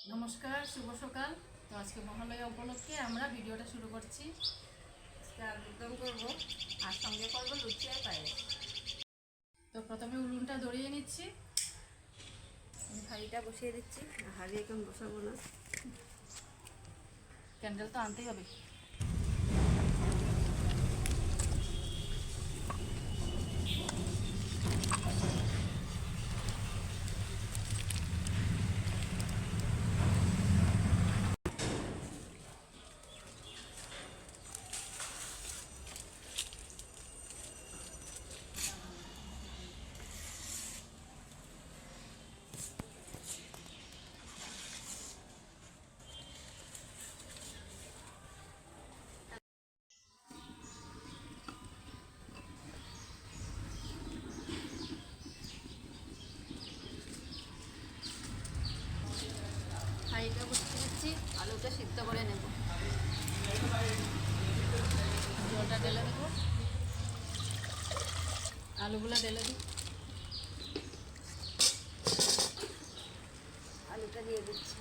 নমস্কার, শুভ সকাল। তো আজকে মহালয়া উপলক্ষে আমরা ভিডিওটা শুরু করছি। আজকে আলুর দম করবো আর সঙ্গে করবো লুচি আর পায়েস। তো প্রথমে উনুনটা ধরিয়ে নিচ্ছি, হাঁড়িটা বসিয়ে দিচ্ছি। হাঁড়ি এখন বসাবো না, ক্যান্ডেল তো আনতেই হবে। হাঁড়িটা বসিয়ে দিচ্ছি, আলুটা সিদ্ধ করে নেব। জলটা ঢেলে দেবো, আলুগুলো ঢেলে দিই। আলুটা দিয়ে দিচ্ছি।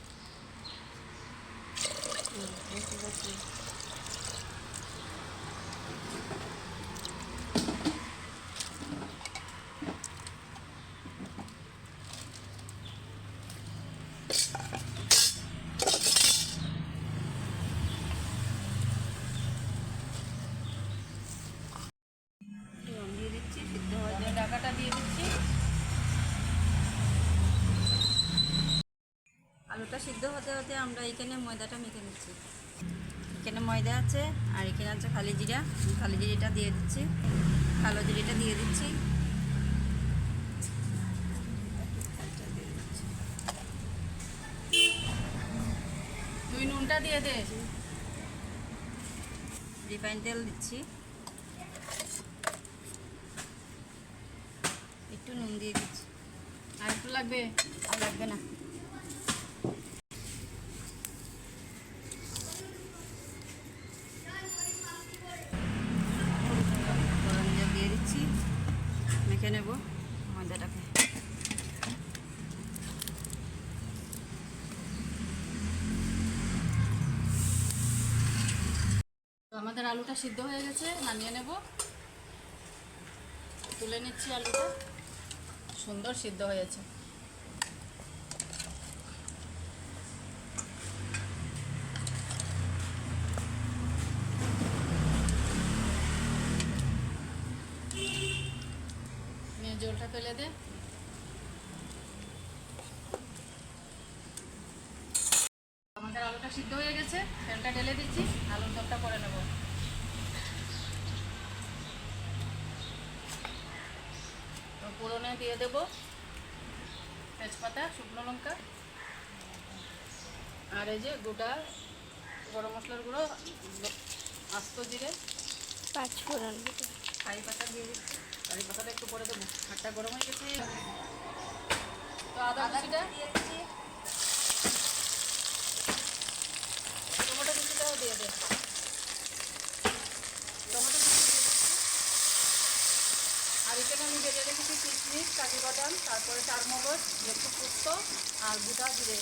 লবণ দিয়ে দিচ্ছি, সিদ্ধ হয়ে যায়। ঢাকাটা দিয়ে দিচ্ছি। আলুটা সিদ্ধ হতে হতে আমরা এখানে ময়দাটা মেখে নিচ্ছি। এখানে ময়দা আছে আর এখানে আছে খালি জিরা। খালি জিরিটা দিয়ে দিচ্ছি, কালো জিরিটা দিয়ে দিচ্ছি। তুই নুনটা দিয়ে দে। রিফাইন তেল দিচ্ছি, একটু নুন দিয়ে দিচ্ছি। আর একটু লাগবে? আর লাগবে না। গরম জল দিয়ে দিচ্ছি, মেখে নেব ময়দাটাকে। তো আমাদের আলুটা সিদ্ধ হয়ে গেছে, নামিয়ে নেব। তুলে নিচ্ছি আলুটা, সুন্দর সিদ্ধ হয়েছে। নিয়ে জলটা ফেলে দে। আমাদের আলুটা সিদ্ধ হয়ে গেছে, তেলটা ঢেলে দিচ্ছি, আলুর দমটা করে নেব। তো পুরনে দিয়ে দেব তেজপাতা, শুকনো লঙ্কা আর এই যে গোটা গরম মশলার গুঁড়ো, আস্ত জিরে, পাঁচফোড়ন, কারি পাতা দিয়ে দিচ্ছি। কারি পাতাটা একটু পরে দেবো, হাতটা গরম হয়ে গেছে। তো আদা কুচিটা দিয়ে দিচ্ছি। টমেটো কুচিটাও দিয়ে দে। টমেটো কুচি দিয়ে দিচ্ছি। আর এখানে আমি বেটে রেখেছি কিশমিশ, কাজু বাদাম, তারপরে চারমগজ, একটু পোস্ত আর গোটা জিরে।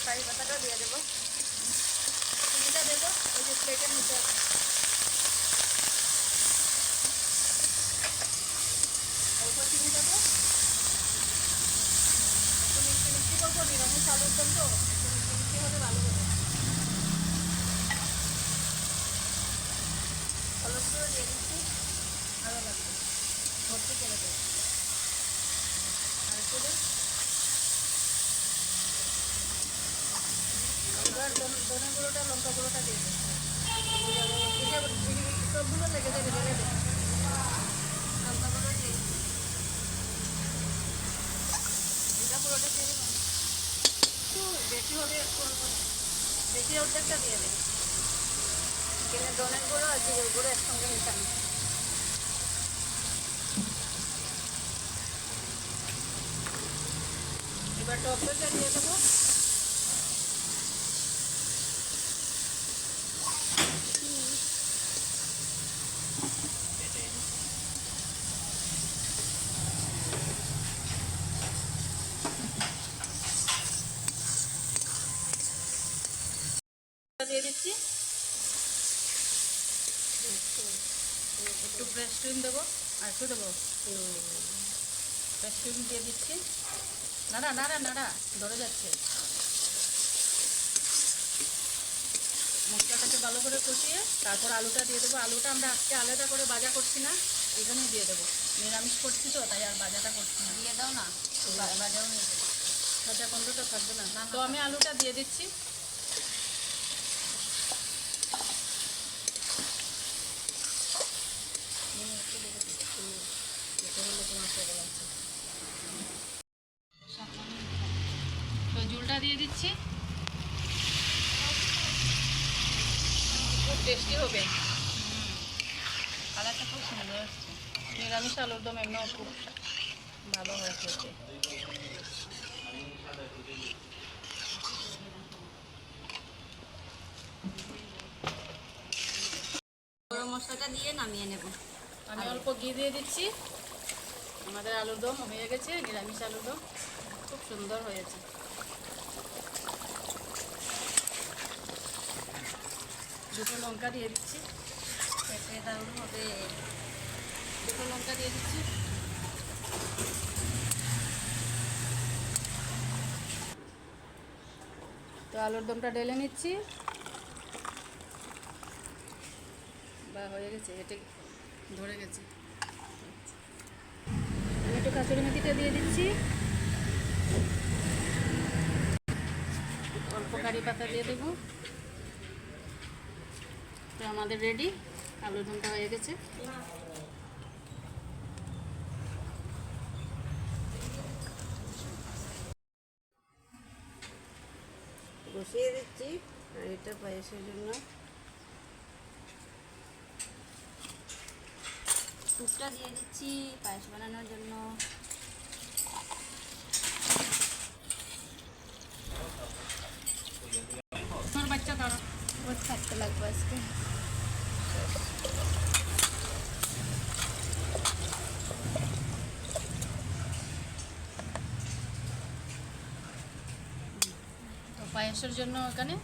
কারি পাতাটাও দিয়ে দেবো। চিনিটা দেবো, ওই যে প্লেটের নিচে আছে। অল্প চিনি দেবো, একটু মিষ্টি মিষ্টি করবো, নিরামিষ আলুর দম তো একটু মিষ্টি মিষ্টি হলে ভালো হবে। হলুদ গুঁড়ো দিয়ে দিচ্ছি। ভালো লাগবে, ভর্তি করে দেবো। আর একটু দে। এবার ধনে গুঁড়োটা, লঙ্কা গুঁড়োটা দিয়ে দেবো। সবগুলো লেগে যাবে, ঢেলে দেবো। লঙ্কা গুঁড়ো দিয়ে দিচ্ছি। এটা পুরোটা দিয়ে দেবো। একটু বেশি হবে, একটু অল্প বেশি অর্ধেকটা দিয়ে দেবে। এখানে ধনের গুঁড়ো আর জিরের গুঁড়ো একসঙ্গে মেশানো। এবার টক দইটা দিয়ে দেবো। একটু ফ্রেশ ক্রিম দেবো, আর একটু দেবো ফ্রেশ ক্রিম দিয়ে দিচ্ছি। নাড়া নাড়া নাড়া, ধরে যাচ্ছে। মশলাটাকে ভালো করে কষিয়ে তারপর আলুটা দিয়ে দেবো। আলুটা আমরা আজকে আলাদা করে ভাজা করছি না, এখানেই দিয়ে দেবো। নিরামিষ করছি তো, তাই আর ভাজাটা করছি না। দিয়ে দাও না, বাজাও নিয়ে যাবে। ভাজা গন্ধটা থাকবে না। তো আমি আলুটা দিয়ে দিচ্ছি। তো ঝোলটা দিয়ে দিচ্ছি, খুব টেস্টি হবে। কালারটা খুব সুন্দর আসছে। নিরামিষ আলুর দম এমনিও খুব ভালো হয় খেতে। গরম মশলাটা দিয়ে নামিয়ে নেব। আমি অল্প ঘি দিয়ে দিচ্ছি। আমাদের আলুর দম হয়ে গেছে, নিরামিষ আলুর দম খুব সুন্দর হয়েছে। দুটো লঙ্কা দিয়ে দিচ্ছি, খেতে দারুণ হবে। দুটো লঙ্কা দিয়ে দিচ্ছি। তো আলুর দমটা ঢেলে নিচ্ছি। বা হয়ে গেছে, এটা ধরে গেছে। আমি একটু কাঁচুরি মেথিটা দিয়ে দিচ্ছি, অল্প কারি পাতা দিয়ে দেবো। তো আমাদের রেডি, আলুর দমটা হয়ে গেছে। বসিয়ে দিচ্ছি, আর এটা পায়েসের জন্য দুধটা দিয়ে দিচ্ছি পায়েস বানানোর জন্য। আমার বাচ্চা তারা বহুত থাকতে লাগবে আজকে। তো পায়েসের জন্য এখানে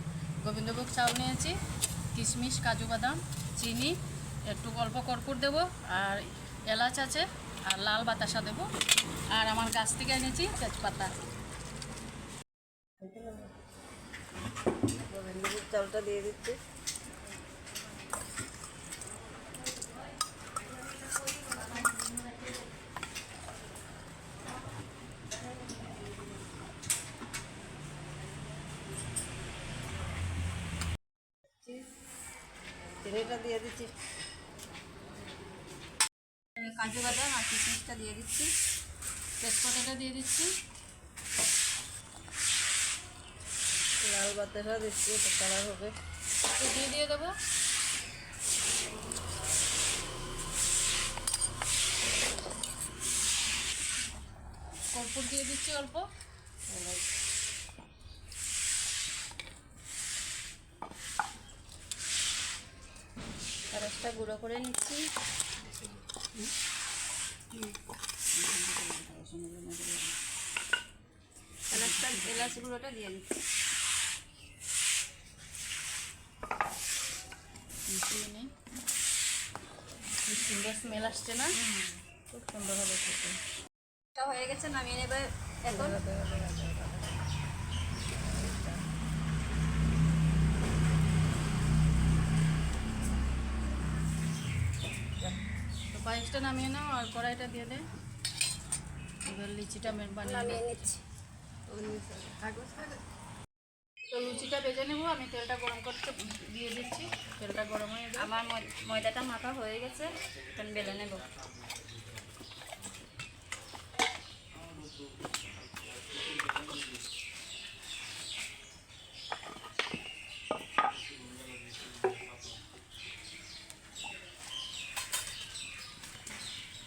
গোবিন্দভোগ চাউল নিয়েছি, কিশমিশ, কাজু বাদাম, চিনি, একটু অল্প কর্পূর দেবো, আর এলাচ আছে, আর লাল বাতাসা দেবো, আর আমার গাছ থেকে এনেছি তেজপাতা। গোবিন্দভোগ চালটা দিয়ে দিচ্ছি। চিনিটা দিয়ে দিচ্ছি। কাজু বাদাম আর কিশমিশটা দিয়ে দিচ্ছি। তেজপাতাটা দিয়ে দিচ্ছি, লাল বাতাসা দিচ্ছি, এটা কালার হবে। একটু ঘি দিয়ে দেবো। কর্পূর দিয়ে দিচ্ছি অল্প। এলাচটা গুঁড়ো করে নিচ্ছি। এলাচ গুঁড়োটা দিয়ে দিচ্ছি। মিশিয়ে নিই। কি সুন্দর স্মেল আসছে না? খুব সুন্দর হবে খেতে। এটা হয়ে গেছে, নামিয়ে নেবে এখন। তো পায়েসটা নামিয়ে নাও, আর কড়াইটা দিয়ে দে। এবার লিচিটা বানিয়ে নামিয়ে নাও। নিচ্ছি। তো লুচিটা ভেজে নেবো। আমি তেলটা গরম করতে দিয়ে দিচ্ছি, তেলটা গরম হয়ে যাবে। আমার ময়দাটা মাখা হয়ে গেছে, এখন বেলে নেব।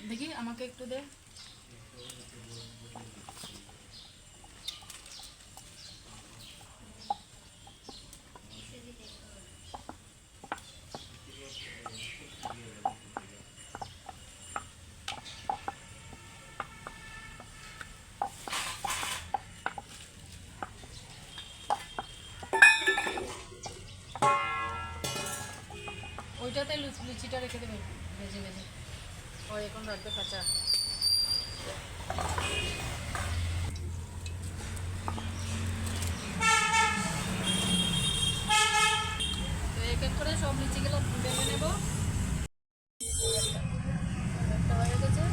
দেখি আমাকে একটু দে। ওইটাতে লুচিটা রেখে দেবে ভেজে ভেজে। ও এখন রাখবে কাঁচা। তো এক এক করে সব লুচিগুলো বেলে নেব। একটা হয়ে গেছে।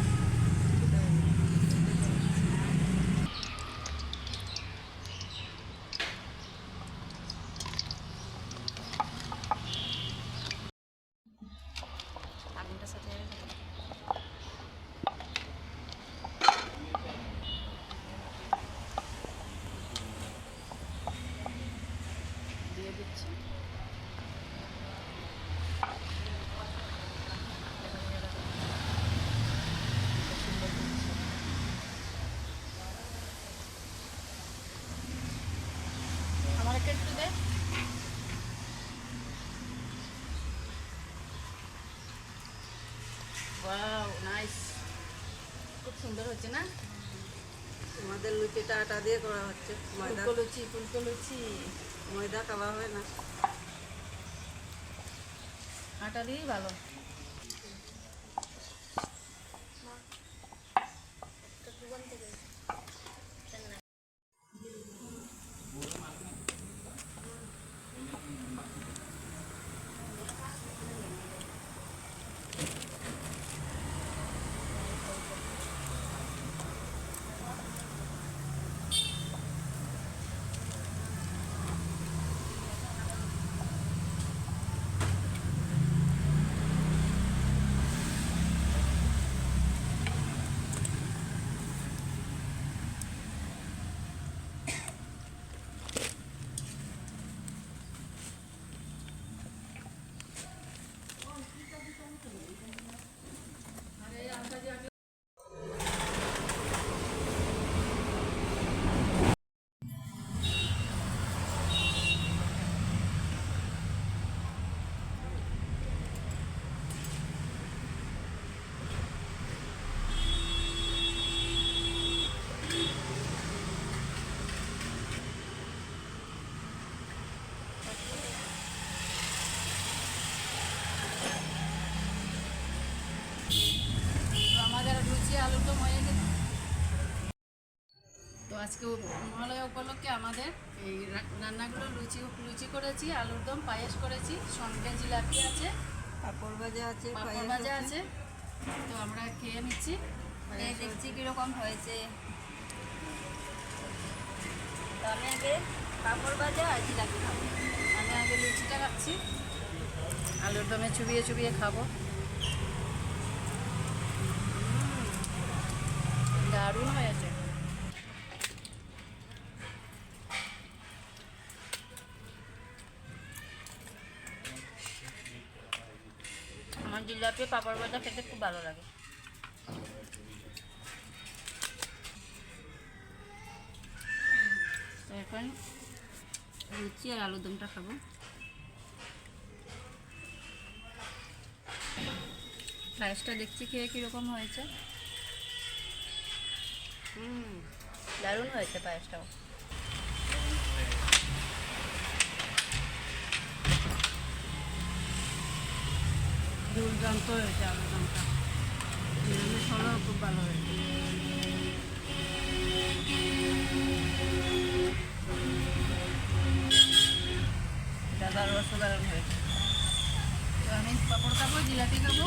আগুনটার সাথে দিয়ে দিচ্ছি। আমার একটা একটু দে। ওয়াও নাইস, খুব সুন্দর হচ্ছে না? আমাদের লুচিটা আটা দিয়ে করা হচ্ছে, ময়দা ফুলকো লুচি ময়দা খাওয়া হয় না। আটা দিয়েই ভালো। আমাদের লুচি আলুর দম হয়ে গেছে। তো আজকে মহালয়া উপলক্ষে আমাদের এই রান্নাগুলো লুচি করেছি, আলুর দম, পায়েস করেছি, সঙ্গে জিলাপি আছে, পাঁপড় ভাজা আছে, পাঁপড় ভাজা আছে। তো আমরা খেয়ে নিচ্ছি, দেখছি কীরকম হয়েছে। তো আমি আগে পাঁপড় ভাজা আর জিলাপি খাবো। আমি আগে লুচিটা খাচ্ছি, আলুর দমে চুবিয়ে চুবিয়ে খাবো। দারুণ হয়েছে। আমার জিলাপি পাঁপড় ভাজা খেতে খুব ভালো লাগে। তো এখন লুচি আর আলুর দমটা খাবো। পায়েসটা দেখছি খেয়ে কীরকম হয়েছে। দারুণ হয়েছে পায়েসটাও। দুর্দান্ত হয়েছে আলুর দমটা, নিরামিষ হলেও খুব ভালো হয়েছে। দাদার অসাধারণ হয়েছে। তো আমি পাঁপড় খাবো, জিলাপি খাবো।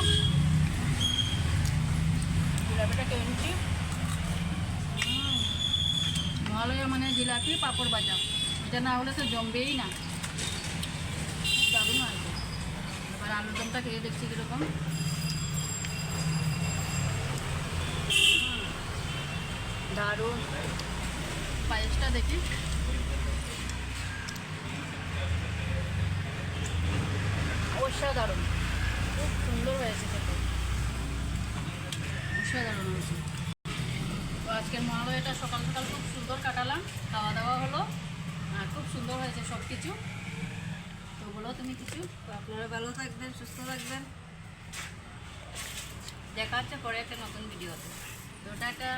জিলাপিটা খেয়ে নিচ্ছি। মহালয়া মানে জিলাপি, পাঁপড় ভাজা, এটা না হলে তো জমবেই না। দারুণ হয়েছে। এবার আলুর দমটা খেয়ে দেখছি কীরকম। দারুণ। পায়েসটা দেখি। অসাধারণ, খুব সুন্দর হয়েছে খেতে, অসাধারণ হয়েছে। তো আজকের মহালয়াটা সকাল সকাল খুব সুন্দর কাটালাম, খাওয়া দাওয়া হলো, আর খুব সুন্দর হয়েছে সব কিছু। তো বলো তুমি কিছু। তো আপনারা ভালো থাকবেন, সুস্থ থাকবেন। দেখা হচ্ছে পরে একটা নতুন ভিডিওতে। তো টাটা।